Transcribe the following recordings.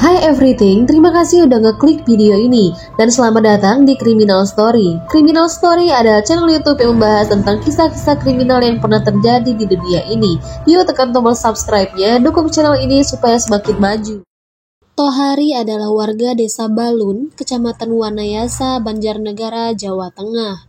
Hai everything, terima kasih udah ngeklik video ini dan selamat datang di Criminal Story. Criminal Story adalah channel YouTube yang membahas tentang kisah-kisah kriminal yang pernah terjadi di dunia ini. Yuk tekan tombol subscribe-nya, dukung channel ini supaya semakin maju. Tohari adalah warga desa Balun, kecamatan Wanayasa, Banjarnegara, Jawa Tengah.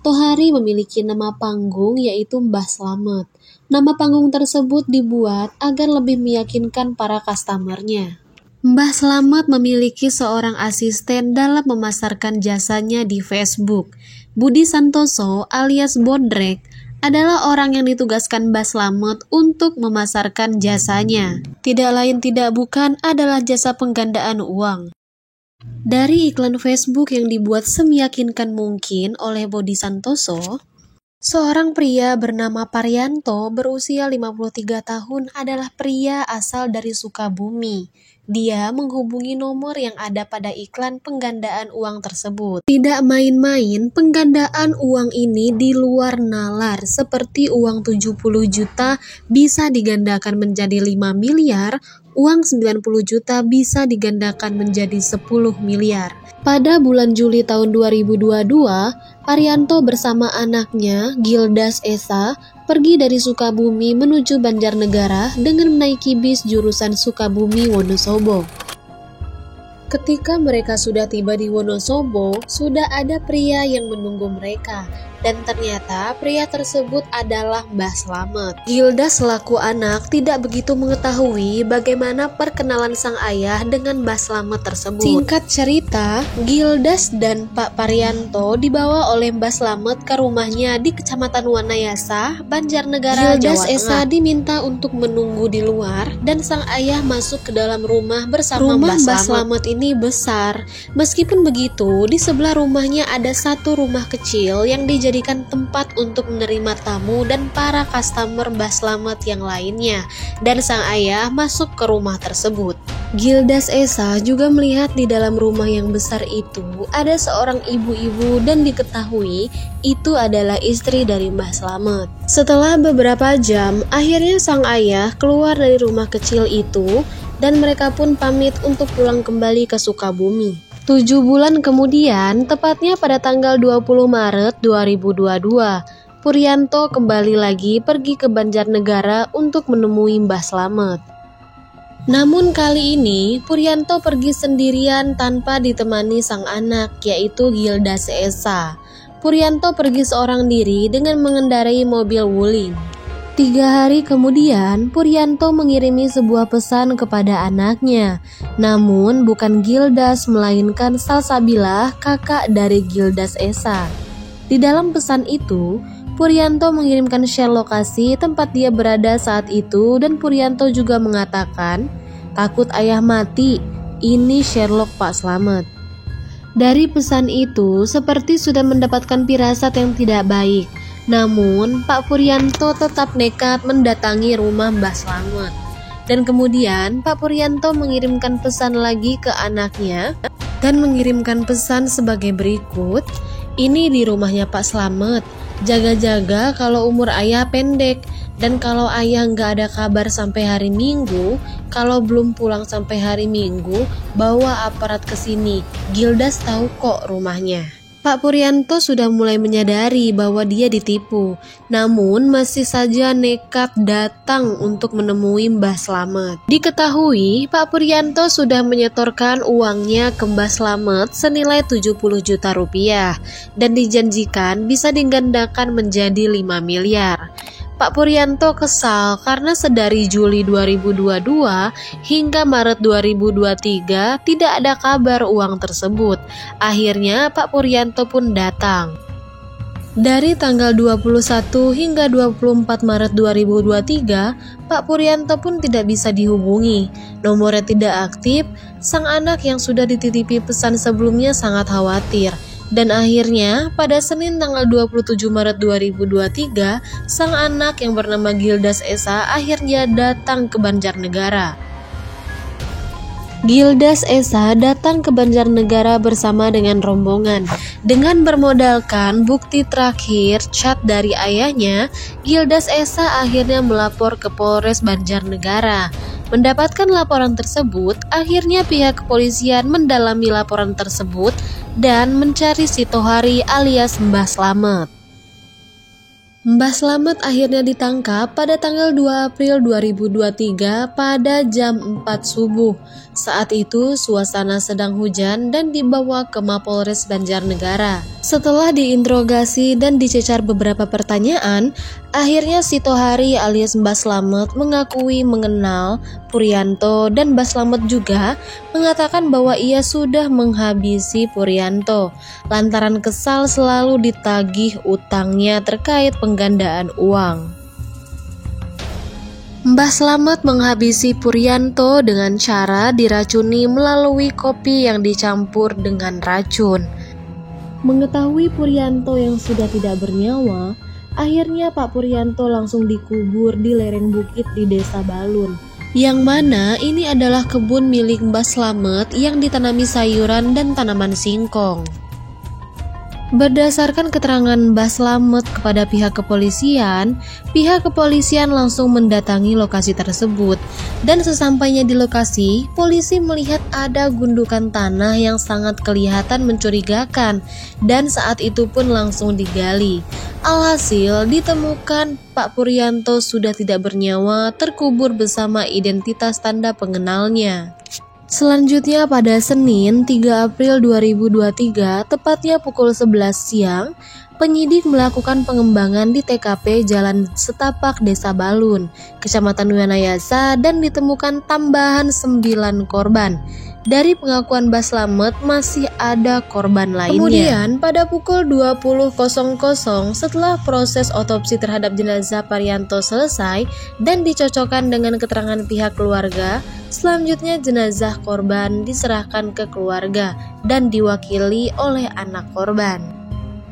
Tohari memiliki nama panggung yaitu Mbah Slamet. Nama panggung tersebut dibuat agar lebih meyakinkan para customernya. Mbah Slamet memiliki seorang asisten dalam memasarkan jasanya di Facebook. Budi Santoso alias Bodrek adalah orang yang ditugaskan Mbah Slamet untuk memasarkan jasanya. Tidak lain tidak bukan adalah jasa penggandaan uang. Dari iklan Facebook yang dibuat semeyakinkan mungkin oleh Budi Santoso, seorang pria bernama Paryanto berusia 53 tahun adalah pria asal dari Sukabumi. Dia menghubungi nomor yang ada pada iklan penggandaan uang tersebut. Tidak main-main, penggandaan uang ini di luar nalar, seperti uang 70 juta bisa digandakan menjadi 5 miliar, uang 90 juta bisa digandakan menjadi 10 miliar. Pada bulan Juli tahun 2022, Paryanto bersama anaknya, Gildas Esa, pergi dari Sukabumi menuju Banjarnegara dengan menaiki bis jurusan Sukabumi-Wonosobo. Ketika mereka sudah tiba di Wonosobo, sudah ada pria yang menunggu mereka. Dan ternyata pria tersebut adalah Mbah Slamet. Gildas selaku anak tidak begitu mengetahui bagaimana perkenalan sang ayah dengan Mbah Slamet tersebut. Singkat cerita, Gildas dan Pak Paryanto dibawa oleh Mbah Slamet ke rumahnya di Kecamatan Wanayasa, Banjarnegara, Jawa Tengah. Gildas Esa diminta untuk menunggu di luar dan sang ayah masuk ke dalam rumah bersama Mbah Slamet. Ini besar. Meskipun begitu, di sebelah rumahnya ada satu rumah kecil yang dijadikan tempat untuk menerima tamu dan para customer Mbah Slamet yang lainnya, dan sang ayah masuk ke rumah tersebut. Gildas Esa juga melihat di dalam rumah yang besar itu ada seorang ibu-ibu dan diketahui itu adalah istri dari Mbah Slamet. Setelah beberapa jam, akhirnya sang ayah keluar dari rumah kecil itu dan mereka pun pamit untuk pulang kembali ke Sukabumi. 7 bulan kemudian, tepatnya pada tanggal 20 Maret 2022, Puryanto kembali lagi pergi ke Banjarnegara untuk menemui Mbah Slamet. Namun kali ini, Puryanto pergi sendirian tanpa ditemani sang anak, yaitu Gildas Esa. Puryanto pergi seorang diri dengan mengendarai mobil wuling. 3 hari kemudian, Puryanto mengirimi sebuah pesan kepada anaknya. Namun bukan Gildas, melainkan Salsabila, kakak dari Gildas Esa. Di dalam pesan itu, Puryanto mengirimkan share lokasi tempat dia berada saat itu, dan Puryanto juga mengatakan, "Takut ayah mati, ini Sherlock Pak Slamet." Dari pesan itu, seperti sudah mendapatkan firasat yang tidak baik. Namun, Pak Puryanto tetap nekat mendatangi rumah Mbah Slamet. Dan kemudian, Pak Puryanto mengirimkan pesan lagi ke anaknya dan mengirimkan pesan sebagai berikut. "Ini di rumahnya Pak Slamet. Jaga-jaga kalau umur ayah pendek. Dan kalau ayah nggak ada kabar sampai hari Minggu, kalau belum pulang sampai hari Minggu, bawa aparat ke sini. Gildas tahu kok rumahnya." Pak Puryanto sudah mulai menyadari bahwa dia ditipu, namun masih saja nekat datang untuk menemui Mbah Slamet. Diketahui, Pak Puryanto sudah menyetorkan uangnya ke Mbah Slamet senilai 70 juta rupiah dan dijanjikan bisa digandakan menjadi 5 miliar. Pak Puryanto kesal karena sedari Juli 2022 hingga Maret 2023 tidak ada kabar uang tersebut. Akhirnya Pak Puryanto pun datang. Dari tanggal 21 hingga 24 Maret 2023, Pak Puryanto pun tidak bisa dihubungi. Nomornya tidak aktif, sang anak yang sudah dititipi pesan sebelumnya sangat khawatir. Dan akhirnya pada Senin tanggal 27 Maret 2023, sang anak yang bernama Gildas Esa akhirnya datang ke Banjarnegara. Gildas Esa datang ke Banjarnegara bersama dengan rombongan. Dengan bermodalkan bukti terakhir chat dari ayahnya, Gildas Esa akhirnya melapor ke Polres Banjarnegara. Mendapatkan laporan tersebut, akhirnya pihak kepolisian mendalami laporan tersebut dan mencari si Tohari alias Mbah Slamet. Mbah Slamet akhirnya ditangkap pada tanggal 2 April 2023 pada jam 4 subuh. Saat itu suasana sedang hujan dan dibawa ke Mapolres Banjarnegara. Setelah diinterogasi dan dicecar beberapa pertanyaan, akhirnya si Tohari alias Mbah Slamet mengakui mengenal Puryanto dan Mbah Slamet juga mengatakan bahwa ia sudah menghabisi Puryanto lantaran kesal selalu ditagih utangnya terkait penggandaan uang. Mbah Slamet menghabisi Puryanto dengan cara diracuni melalui kopi yang dicampur dengan racun. Mengetahui Puryanto yang sudah tidak bernyawa, akhirnya Pak Puryanto langsung dikubur di lereng bukit di Desa Balun, yang mana ini adalah kebun milik Mbah Slamet yang ditanami sayuran dan tanaman singkong. Berdasarkan keterangan Mbah Slamet kepada pihak kepolisian langsung mendatangi lokasi tersebut. Dan sesampainya di lokasi, polisi melihat ada gundukan tanah yang sangat kelihatan mencurigakan dan saat itu pun langsung digali. Alhasil ditemukan Pak Puryanto sudah tidak bernyawa, terkubur bersama identitas tanda pengenalnya. Selanjutnya pada Senin 3 April 2023, tepatnya pukul 11 siang, penyidik melakukan pengembangan di TKP Jalan Setapak Desa Balun, Kecamatan Wanayasa dan ditemukan tambahan 9 korban. Dari pengakuan Mbah Slamet masih ada korban lainnya. Kemudian pada pukul 20.00 setelah proses otopsi terhadap jenazah Puryanto selesai dan dicocokkan dengan keterangan pihak keluarga, selanjutnya jenazah korban diserahkan ke keluarga dan diwakili oleh anak korban.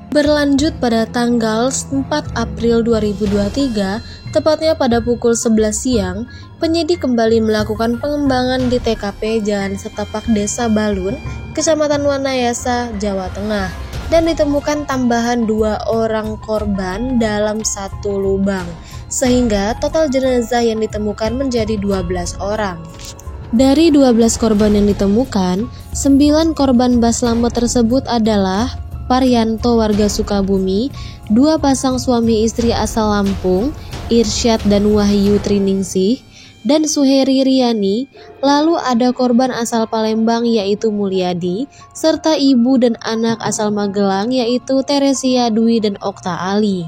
Berlanjut pada tanggal 4 April 2023, tepatnya pada pukul 11 siang, penyidik kembali melakukan pengembangan di TKP Jalan Setapak Desa Balun, Kecamatan Wanayasa, Jawa Tengah, dan ditemukan tambahan 2 orang korban dalam satu lubang, sehingga total jenazah yang ditemukan menjadi 12 orang. Dari 12 korban yang ditemukan, 9 korban Mbah Slamet tersebut adalah Puryanto warga Sukabumi, 2 pasang suami istri asal Lampung, Irsyad dan Wahyu Triningsih, dan Suheri Riani. Lalu ada korban asal Palembang yaitu Mulyadi, serta ibu dan anak asal Magelang yaitu Teresia Dwi dan Okta Ali.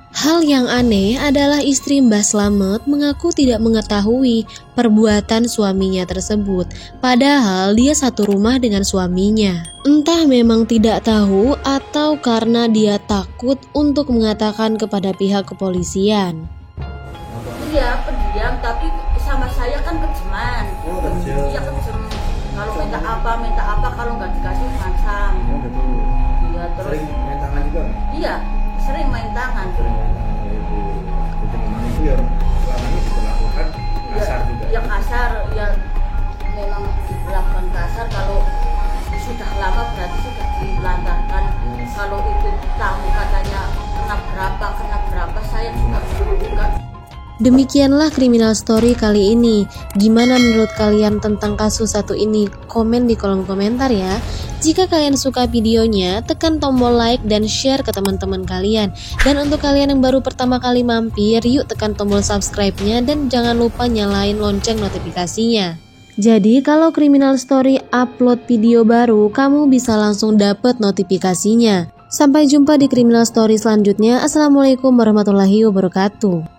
Hal yang aneh adalah istri Mbah Slamet mengaku tidak mengetahui perbuatan suaminya tersebut, padahal dia satu rumah dengan suaminya. Entah memang tidak tahu atau karena dia takut untuk mengatakan kepada pihak kepolisian. Iya, pendiam, tapi sama saya kan kejeman. Oh, kejem. Iya, kejem. Kalau minta apa, kalau nggak dikasih langsung. Oh, betul. Iya, terus. Sering main tangan juga? Iya, sering main tangan. Sering main tangan ya Ibu. Jadi memang itu yang selama ini diperlakukan kasar juga. Ya kasar, ya memang diperlakukan kasar. Kalau sudah lama berarti sudah dilantarkan. Kalau itu tamu katanya kena berapa, saya juga bukan. Demikianlah Criminal Story kali ini. Gimana menurut kalian tentang kasus satu ini? Komen di kolom komentar ya. Jika kalian suka videonya, tekan tombol like dan share ke teman-teman kalian. Dan untuk kalian yang baru pertama kali mampir, yuk tekan tombol subscribe-nya dan jangan lupa nyalain lonceng notifikasinya. Jadi kalau Criminal Story upload video baru, kamu bisa langsung dapet notifikasinya. Sampai jumpa di Criminal Story selanjutnya. Assalamualaikum warahmatullahi wabarakatuh.